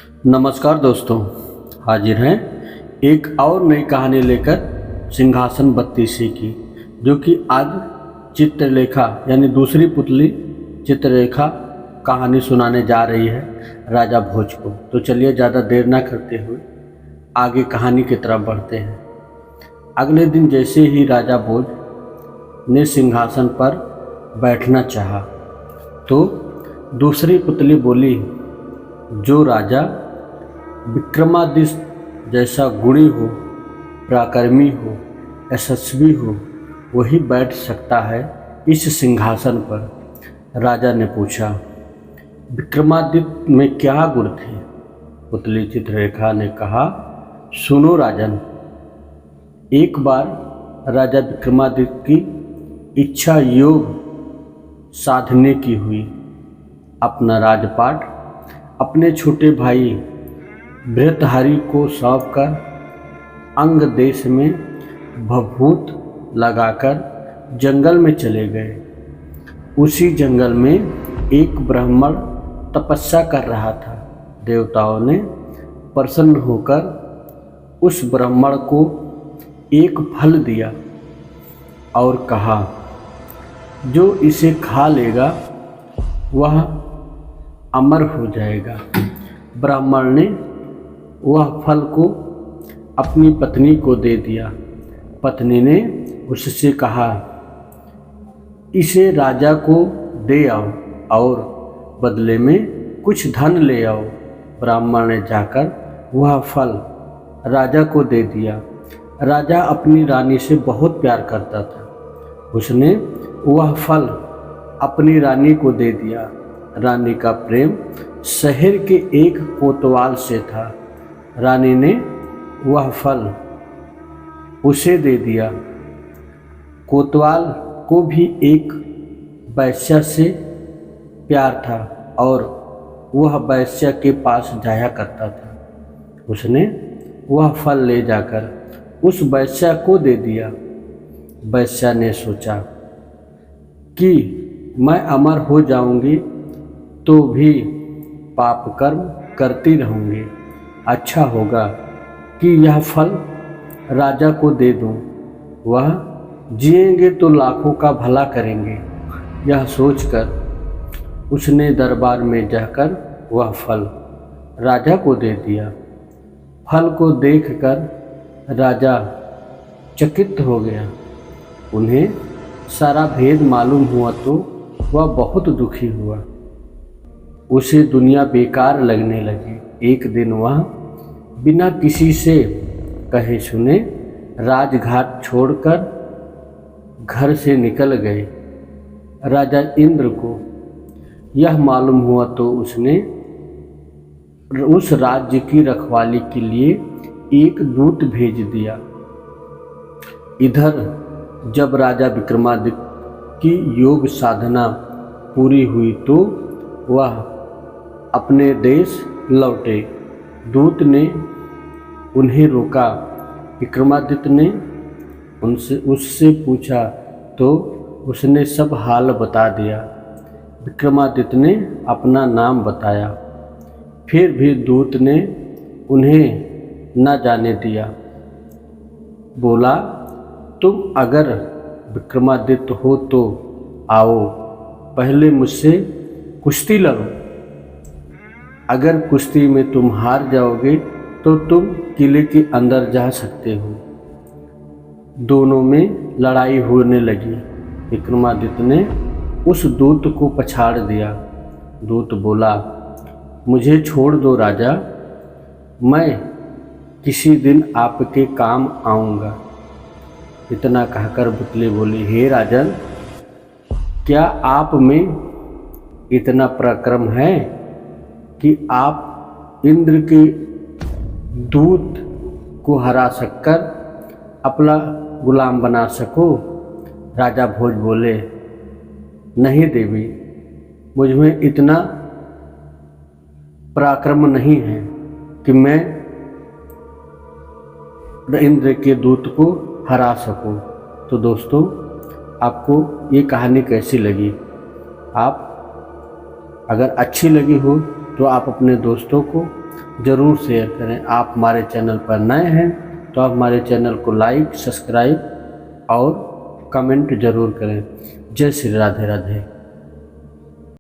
नमस्कार दोस्तों, हाजिर हैं एक और नई कहानी लेकर सिंहासन 32 की, जो कि आज चित्रलेखा यानी दूसरी पुतली चित्रलेखा कहानी सुनाने जा रही है राजा भोज को। तो चलिए ज़्यादा देर ना करते हुए आगे कहानी की तरफ बढ़ते हैं। अगले दिन जैसे ही राजा भोज ने सिंहासन पर बैठना चाहा तो दूसरी पुतली बोली, जो राजा विक्रमादित्य जैसा गुणी हो, पराक्रमी हो, यशस्वी हो, वही बैठ सकता है इस सिंहासन पर। राजा ने पूछा, विक्रमादित्य में क्या गुण थे? पुतली चित्रलेखा ने कहा, सुनो राजन। एक बार राजा विक्रमादित्य की इच्छा योग साधने की हुई। अपना राजपाट अपने छोटे भाई भृतहरि को सौंपकर अंग देश में भभूत लगाकर जंगल में चले गए। उसी जंगल में एक ब्राह्मण तपस्या कर रहा था। देवताओं ने प्रसन्न होकर उस ब्राह्मण को एक फल दिया और कहा, जो इसे खा लेगा वह अमर हो जाएगा। ब्राह्मण ने वह फल को अपनी पत्नी को दे दिया। पत्नी ने उससे कहा, इसे राजा को दे आओ और बदले में कुछ धन ले आओ। ब्राह्मण ने जाकर वह फल राजा को दे दिया। राजा अपनी रानी से बहुत प्यार करता था। उसने वह फल अपनी रानी को दे दिया। रानी का प्रेम शहर के एक कोतवाल से था। रानी ने वह फल उसे दे दिया। कोतवाल को भी एक वैश्या से प्यार था और वह वैश्या के पास जाया करता था। उसने वह फल ले जाकर उस वैश्या को दे दिया। वैश्या ने सोचा कि मैं अमर हो जाऊंगी तो भी पाप कर्म करती रहूंगी। अच्छा होगा कि यह फल राजा को दे दूं। वह जिएंगे तो लाखों का भला करेंगे। यह सोचकर उसने दरबार में जाकर वह फल राजा को दे दिया। फल को देखकर राजा चकित हो गया। उन्हें सारा भेद मालूम हुआ तो वह बहुत दुखी हुआ। उसे दुनिया बेकार लगने लगी। एक दिन वह बिना किसी से कहे सुने राजघाट छोड़कर घर से निकल गए। राजा इंद्र को यह मालूम हुआ तो उसने उस राज्य की रखवाली के लिए एक दूत भेज दिया। इधर जब राजा विक्रमादित्य की योग साधना पूरी हुई तो वह अपने देश लौटे। दूत ने उन्हें रोका। विक्रमादित्य ने उससे पूछा तो उसने सब हाल बता दिया। विक्रमादित्य ने अपना नाम बताया। फिर भी दूत ने उन्हें न जाने दिया। बोला, तुम अगर विक्रमादित्य हो तो आओ, पहले मुझसे कुश्ती लड़ो। अगर कुश्ती में तुम हार जाओगे तो तुम किले के अंदर जा सकते हो। दोनों में लड़ाई होने लगी। विक्रमादित्य ने उस दूत को पछाड़ दिया। दूत बोला, मुझे छोड़ दो राजा, मैं किसी दिन आपके काम आऊँगा। इतना कहकर पुतली बोली, हे राजन, क्या आप में इतना पराक्रम है कि आप इंद्र के दूत को हरा सककर अपना गुलाम बना सको? राजा भोज बोले, नहीं देवी, मुझ में इतना पराक्रम नहीं है कि मैं इंद्र के दूत को हरा सकूं। तो दोस्तों, आपको ये कहानी कैसी लगी? आप अगर अच्छी लगी हो तो आप अपने दोस्तों को ज़रूर शेयर करें। आप हमारे चैनल पर नए हैं तो आप हमारे चैनल को लाइक, सब्सक्राइब और कमेंट ज़रूर करें। जय श्री राधे राधे।